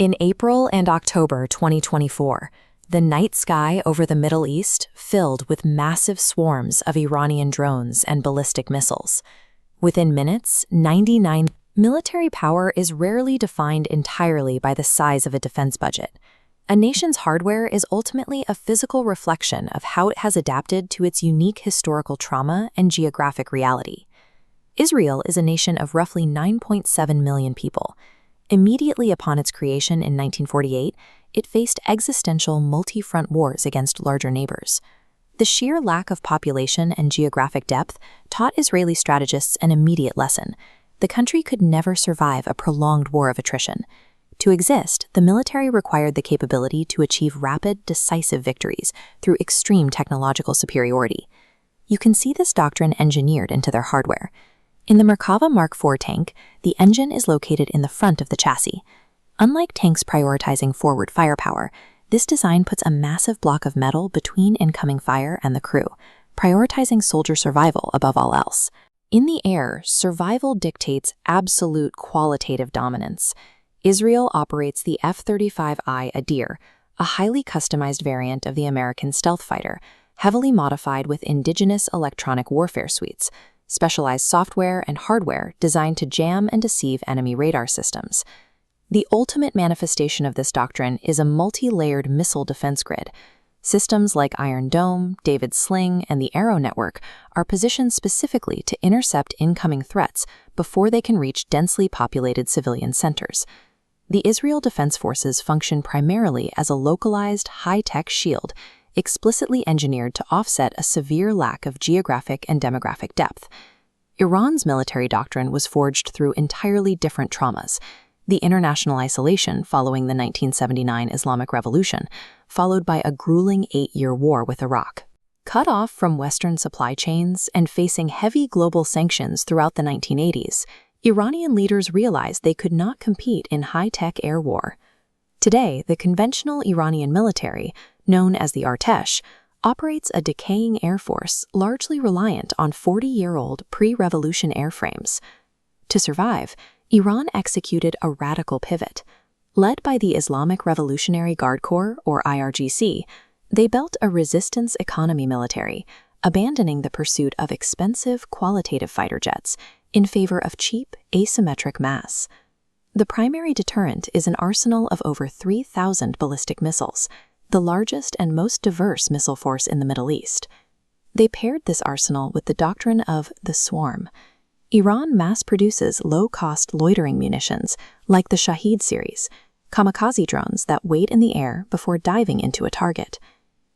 In April and October 2024, the night sky over the Middle East filled with massive swarms of Iranian drones and ballistic missiles. Within minutes, 99 military power is rarely defined entirely by the size of a defense budget. A nation's hardware is ultimately a physical reflection of how it has adapted to its unique historical trauma and geographic reality. Israel is a nation of roughly 9.7 million people. Immediately upon its creation in 1948, it faced existential multi-front wars against larger neighbors. The sheer lack of population and geographic depth taught Israeli strategists an immediate lesson. The country could never survive a prolonged war of attrition. To exist, the military required the capability to achieve rapid, decisive victories through extreme technological superiority. You can see this doctrine engineered into their hardware. In the Merkava Mark IV tank, the engine is located in the front of the chassis. Unlike tanks prioritizing forward firepower, this design puts a massive block of metal between incoming fire and the crew, prioritizing soldier survival above all else. In the air, survival dictates absolute qualitative dominance. Israel operates the F-35I Adir, a highly customized variant of the American stealth fighter, heavily modified with indigenous electronic warfare suites, specialized software and hardware designed to jam and deceive enemy radar systems. The ultimate manifestation of this doctrine is a multi-layered missile defense grid. Systems like Iron Dome, David's Sling, and the Arrow network are positioned specifically to intercept incoming threats before they can reach densely populated civilian centers. The Israel Defense Forces function primarily as a localized, high-tech shield, explicitly engineered to offset a severe lack of geographic and demographic depth. Iran's military doctrine was forged through entirely different traumas. The international isolation following the 1979 Islamic Revolution, followed by a grueling 8-year war with Iraq. Cut off from Western supply chains and facing heavy global sanctions throughout the 1980s, Iranian leaders realized they could not compete in high-tech air war. Today, the conventional Iranian military, known as the Artesh, operates a decaying air force largely reliant on 40-year-old pre-revolution airframes. To survive, Iran executed a radical pivot. Led by the Islamic Revolutionary Guard Corps, or IRGC, they built a resistance economy military, abandoning the pursuit of expensive qualitative fighter jets in favor of cheap, asymmetric mass. The primary deterrent is an arsenal of over 3,000 ballistic missiles, the largest and most diverse missile force in the Middle East. They paired this arsenal with the doctrine of the swarm. Iran mass-produces low-cost loitering munitions like the Shahed series, kamikaze drones that wait in the air before diving into a target.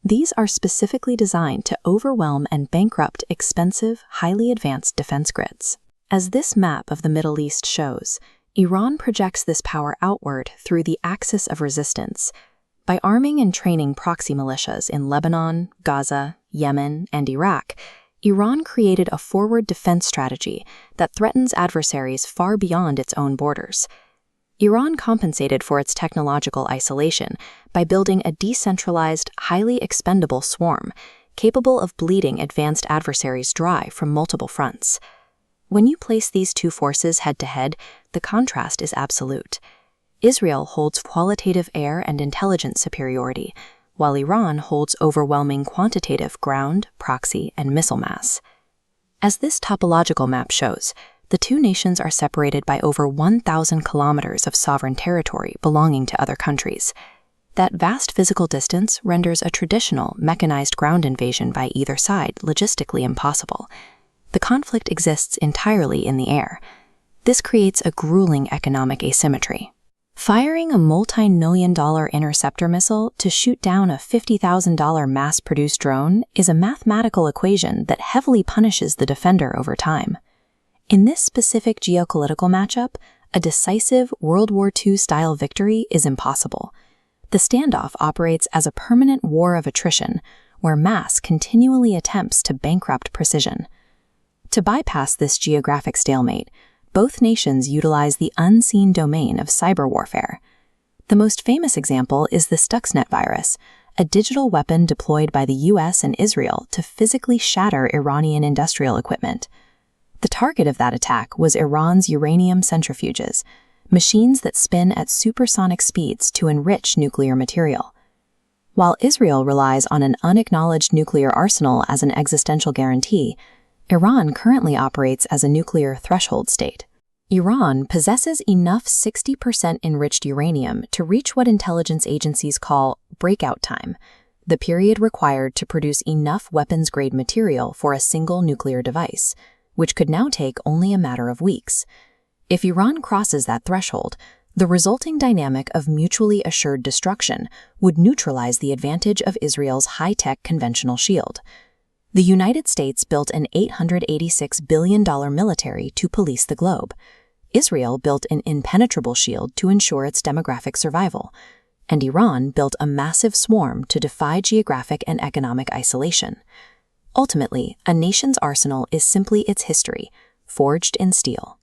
These are specifically designed to overwhelm and bankrupt expensive, highly advanced defense grids. As this map of the Middle East shows, Iran projects this power outward through the axis of resistance. By arming and training proxy militias in Lebanon, Gaza, Yemen, and Iraq, Iran created a forward defense strategy that threatens adversaries far beyond its own borders. Iran compensated for its technological isolation by building a decentralized, highly expendable swarm, capable of bleeding advanced adversaries dry from multiple fronts. When you place these two forces head-to-head, the contrast is absolute. Israel holds qualitative air and intelligence superiority, while Iran holds overwhelming quantitative ground, proxy, and missile mass. As this topological map shows, the two nations are separated by over 1,000 kilometers of sovereign territory belonging to other countries. That vast physical distance renders a traditional, mechanized ground invasion by either side logistically impossible. The conflict exists entirely in the air. This creates a grueling economic asymmetry. Firing a multi-million-dollar interceptor missile to shoot down a $50,000 mass-produced drone is a mathematical equation that heavily punishes the defender over time. In this specific geopolitical matchup, a decisive World War II-style victory is impossible. The standoff operates as a permanent war of attrition, where mass continually attempts to bankrupt precision. To bypass this geographic stalemate, both nations utilize the unseen domain of cyber warfare. The most famous example is the Stuxnet virus, a digital weapon deployed by the US and Israel to physically shatter Iranian industrial equipment. The target of that attack was Iran's uranium centrifuges. machines that spin at supersonic speeds to enrich nuclear material. While Israel relies on an unacknowledged nuclear arsenal as an existential guarantee, Iran currently operates as a nuclear threshold state. Iran possesses enough 60% enriched uranium to reach what intelligence agencies call breakout time, the period required to produce enough weapons-grade material for a single nuclear device, which could now take only a matter of weeks. If Iran crosses that threshold, the resulting dynamic of mutually assured destruction would neutralize the advantage of Israel's high-tech conventional shield. The United States built an $886 billion military to police the globe. Israel built an impenetrable shield to ensure its demographic survival. And Iran built a massive swarm to defy geographic and economic isolation. Ultimately, a nation's arsenal is simply its history, forged in steel.